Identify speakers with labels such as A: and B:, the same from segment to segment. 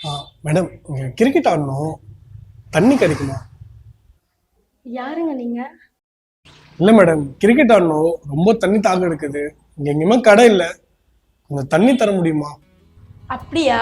A: ஆ madam, இங்க cricket ஆடணும். தண்ணி கிடைக்குமா?
B: யாருங்க நீங்க?
A: இல்ல மேடம், கிரிக்கெட் ஆடணும். ரொம்ப தண்ணி தாகம் எடுக்குது. இங்க எங்கேயுமே கடை இல்ல. கொஞ்சம் தண்ணி தர முடியுமா?
B: அப்படியா?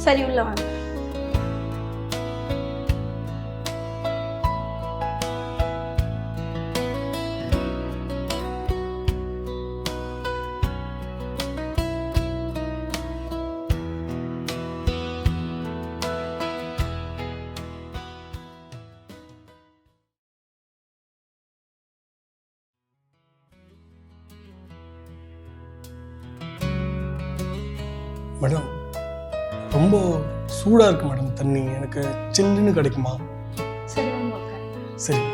B: சரி, உள்ள வாங்க.
A: மேடம், ரொம்ப சூடா இருக்கு மேடம் தண்ணி. எனக்கு சில்லுன்னு கிடைக்குமா?
B: சரி, வாங்க உட்காரு.
A: சரி.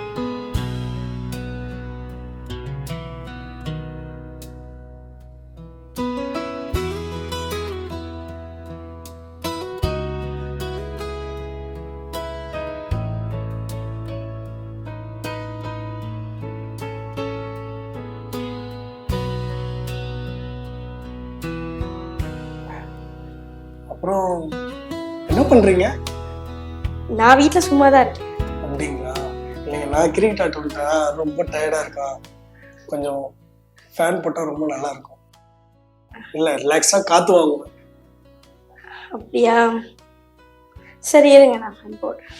A: அப்புறம் என்ன பண்றீங்க?
B: நான் வீட்ல சும்மா தான் இருக்கேன்.
A: அப்படிங்களா? இல்லைங்க, நான் கிரிக்கெட் ஆட்டு வந்துட்டேன். ரொம்ப டயர்டா இருக்கா. கொஞ்சம் ஃபேன் போட்டா ரொம்ப நல்லா இருக்கும். இல்ல, ரிலாக்ஸா காத்து வாங்குவேன்.
B: அப்படியா? சரி, இருங்க, நான் ஃபேன் போடுறேன்.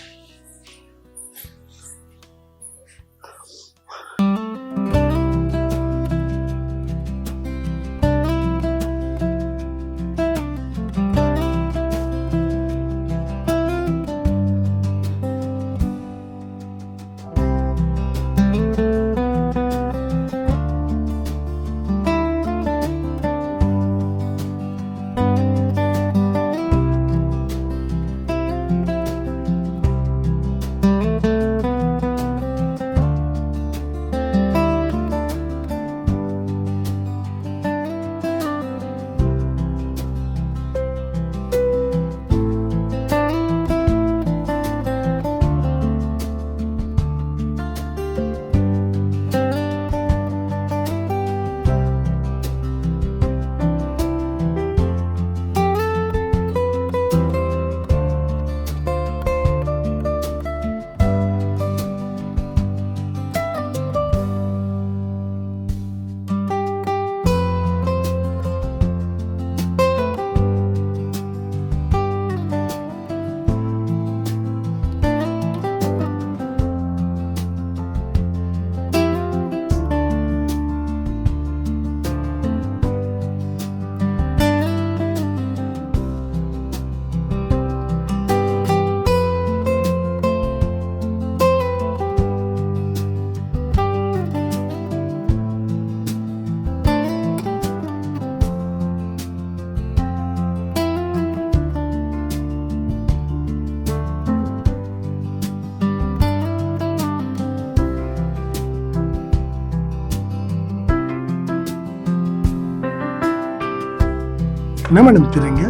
A: என்ன மேடம் தெரியுங்க?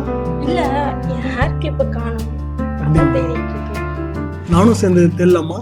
B: இல்ல, என் ஹேர் கிளிப்பை காணும். அதான் தேடிட்டு இருக்கேன்.
A: நானும் சேர்ந்து தெரியலாமா?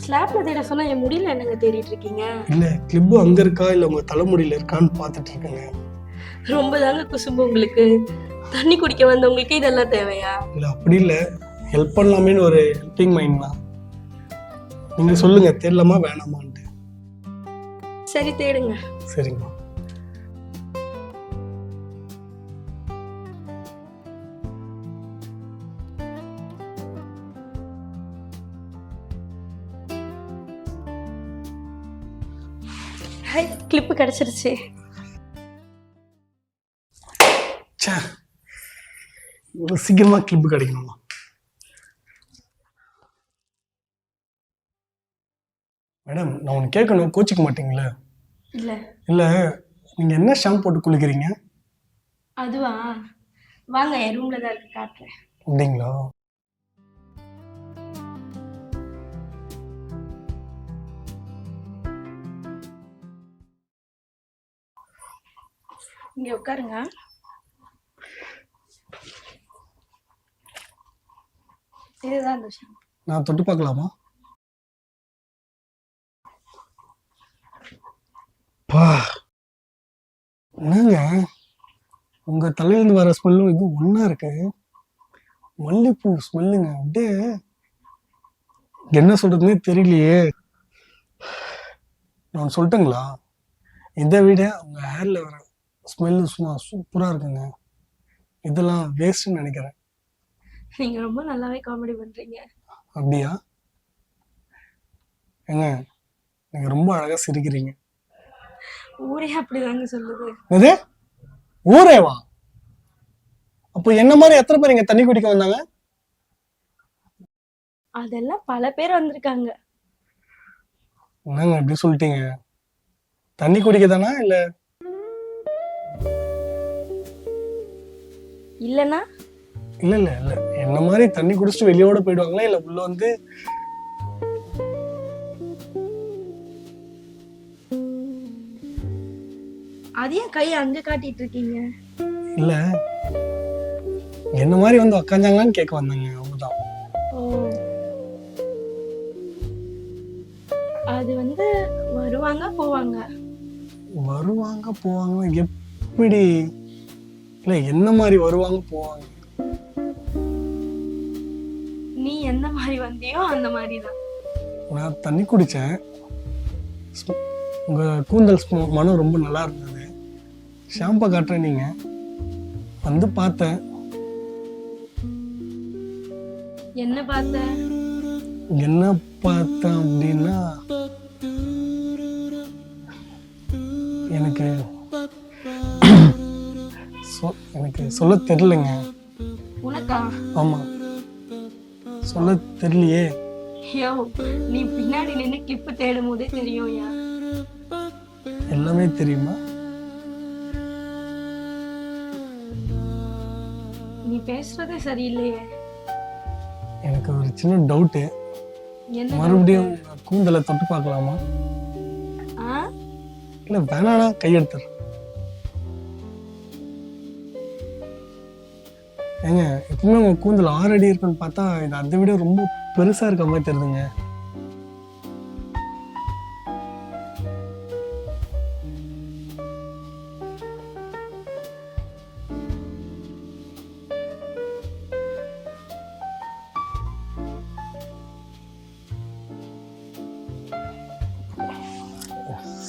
B: ஸ்லாப்ல தேட சொன்னா என் முடியல என்னங்க தேடிட்டு இருக்கீங்க?
A: இல்ல கிளிப்பு அங்க இருக்கா இல்ல உங்க தலைமுடியில இருக்கான்னு பார்த்துட்டு இருக்கேங்க.
B: ரொம்ப தாங்க குசும்பு உங்களுக்கு. தண்ணி குடிக்க வந்தவங்களுக்கு இதெல்லாம் தேவையா?
A: இல்ல அப்படி இல்ல, ஹெல்ப் பண்ணலாமேன்னு ஒரு ஹெல்பிங் மைண்ட் தான். நீங்க சொல்லுங்க தேடலாமா வேணாமான்ட்டு.
B: சரி தேடுங்க.
A: சரிங்க.
B: ஹாய், கிளிப்பு கிடைச்சிருச்சு.
A: ச்சே, இவ்வளவு சீக்கிரமா கிளிப்பு கிடைக்கணுமா? மேடம் நான் ஒன்று கேட்கணும், கோச்சிக்க மாட்டீங்களா?
B: இல்ல.
A: இல்ல நீங்க என்ன ஷாம்பு போட்டு குளிக்கிறீங்க?
B: அதுவா? வாங்க என் ரூம்ல தான் இருக்கு, காட்டுறேன்.
A: அப்படிங்களா?
B: இங்க உட்காருங்க. இதுதான் அந்த விஷயம்.
A: நான் தொட்டு பார்க்கலாமா? பா, என்னங்க உங்க தலையிலிருந்து வர ஸ்மெல்லும் இது ஒண்ணா இருக்கு. மல்லிப்பூ ஸ்மெல்லுங்க, அப்படியே என்ன சொல்றதுன்னே தெரியலையே. நான் சொல்லட்டுங்களா? இதை விட உங்க ஹேர்ல வர ஸ்மெல்லு சும்மா சூப்பரா இருக்குங்க. இதெல்லாம் வேஸ்ட்னு நினைக்கிறேன்.
B: நீங்க ரொம்ப நல்லாவே காமெடி பண்றீங்க.
A: அப்படியா? ஏங்க நீங்க ரொம்ப அழகா சிரிக்கிறீங்க.
B: ஊரே அப்படிதாங்க சொல்லுது.
A: இது ஊரேவா? அப்போ என்ன மாதிரி எத்தனை பேர் இங்க தண்ணி குடிக்க வந்தாங்க?
B: அதெல்லாம் பல பேர் வந்திருக்காங்க.
A: என்னங்க இப்படி சொல்லிட்டீங்க? தண்ணி குடிக்க தானா இல்ல?
B: இல்லனா?
A: இல்ல இல்ல இல்ல, என்ன மாதிரி தண்ணி குடிச்சிட்டு வெளியோட போயிடுவாங்களா இல்ல உள்ள வந்து?
B: அது ஏன் கையை அங்க காட்டிட்டு இருக்கீங்க?
A: இல்ல என்ன மாதிரி வந்து உக்காந்தாங்களான்னு கேட்க வந்தாங்க, அவங்கதான்.
B: ஓ, அது வந்து வருவாங்க போவாங்க.
A: வருவாங்க போவாங்க எப்படி? இல்ல என்ன மாதிரி வருவாங்க போவாங்க?
B: நீ எந்த மாதிரி வந்தியோ அந்த மாதிரி தான்.
A: நான் தண்ணி குடிச்சேன், உங்க கூந்தல் மனம் ரொம்ப நல்லா இருந்தது. ஷாம்பை காட்டுறேன், நீங்க வந்து பார்த்தேன்.
B: என்ன பார்த்த?
A: என்ன பார்த்தேன் அப்படின்னா, எனக்கு எனக்கு சொல்ல தெரியலங்க.
B: உனக்கா?
A: ஆமா, சொல்ல தெரியலையே.
B: யோ, நீ பின்னாடி நின்று கிளிப்பு தேடும் போதே தெரியும். யா,
A: எல்லாமே தெரியுமா?
B: நீ பேசுறதே சரியில்லையே.
A: எனக்கு ஒரு சின்ன டவுட்டு.
B: என்ன?
A: மறுபடியும் கூந்தலை தொட்டு பார்க்கலாமா? இல்ல வேணானா கையெடுத்துரு. ஏங்க எப்பவுமே உங்க கூந்தல் 6 அடி இருக்குன்னு பார்த்தா இது அதை விட ரொம்ப பெருசா இருக்க மாதிரி தெரியுதுங்க.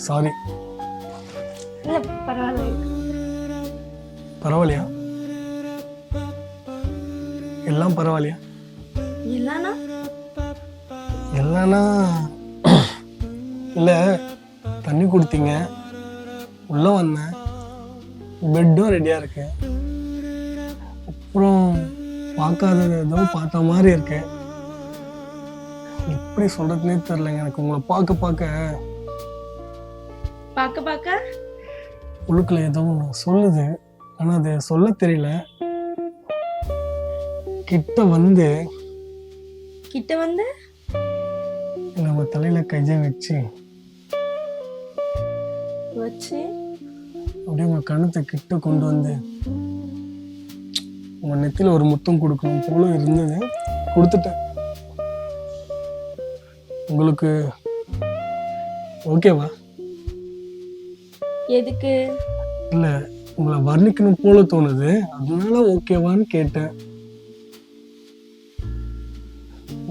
A: சாரி.
B: இல்ல பரவாயில்ல.
A: பரவாயில்லையா? எல்லாம் பரவாயில்லையா?
B: இல்லனா?
A: இல்லைன்னா இல்லை, தண்ணி கொடுத்தீங்க, உள்ள வந்தேன், பெட்டும் ரெடியா இருக்கு, அப்புறம் பார்க்காதது ஏதோ பார்த்த மாதிரி இருக்கு. எப்படி சொல்றதுன்னே தெரியலங்க. எனக்கு உங்களை பார்க்க பார்க்க உள்ளுக்குள்ள ஏதோ ஒன்று சொல்லுது, ஆனா அது சொல்ல தெரியல. கிட்ட வந்து நம்ம தலையில கையை வச்சு அப்படியே உங்க கணத்தை கிட்ட கொண்டு வந்து உங்க நெத்தியில ஒரு முத்தம் கொடுக்கணும் போல இருந்தது. கொடுத்துட்டேன். உங்களுக்கு ஓகேவா?
B: எதுக்கு?
A: இல்லை, உங்களை வர்ணிக்கணும் போல தோணுது, அதனால ஓகேவான்னு கேட்டேன்.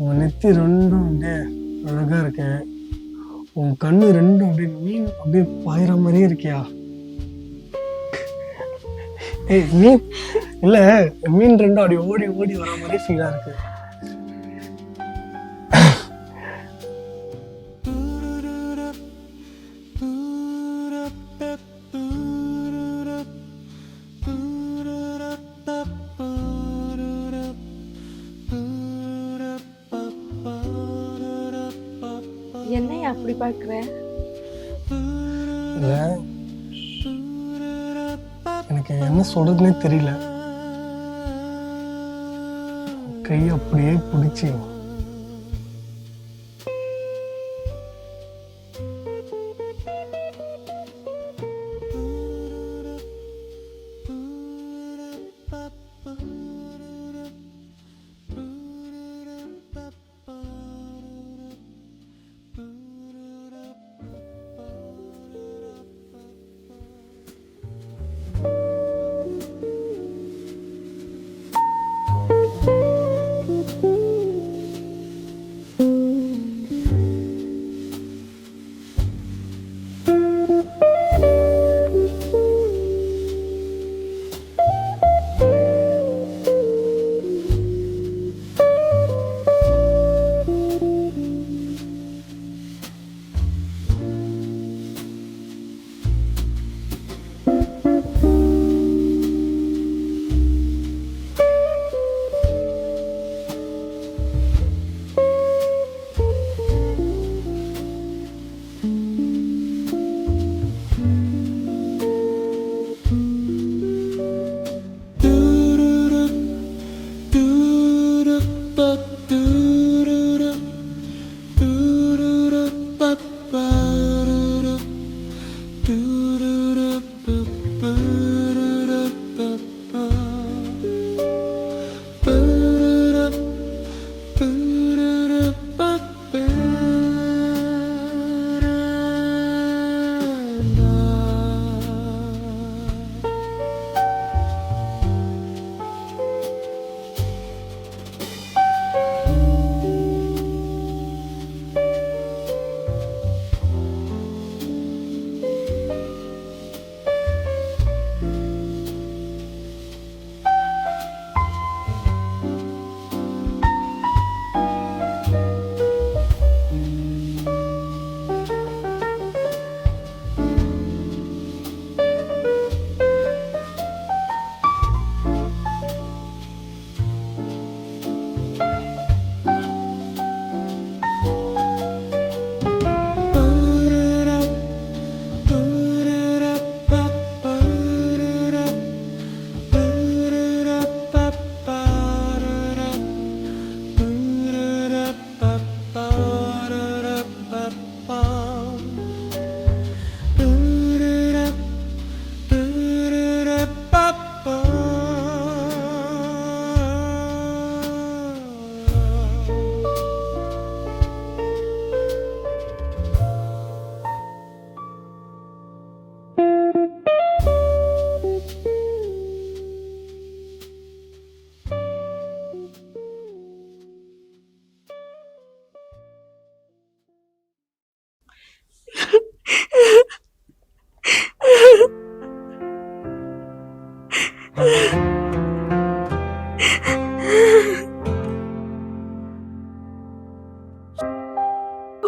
A: உன் நெத்தி ரெண்டும் அப்படியே அழகா இருக்கு, உன் கண்ணு ரெண்டும் அப்படியே மீன் அப்படியே பாயிற மாதிரியே இருக்கியா? ஏய் மீன் இல்ல, மீன் ரெண்டும் அப்படி ஓடி ஓடி வர மாதிரி ஃபீலா இருக்கு.
B: என்னைய அப்படி பாக்குற?
A: இல்ல, எனக்கு என்ன சொல்றதுன்னே தெரியல. கை அப்படியே பிடிச்சி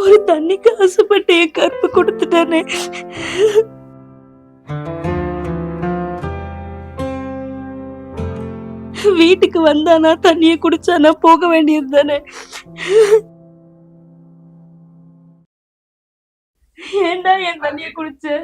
B: ஒரு தண்ணிக்கு ஆசைப்பட்டு என் கற்பு கொடுத்துட்டானே. வீட்டுக்கு வந்தானா தண்ணிய குடிச்சானா போக வேண்டியது தானே. ஏன்டா என் தண்ணிய குடிச்ச?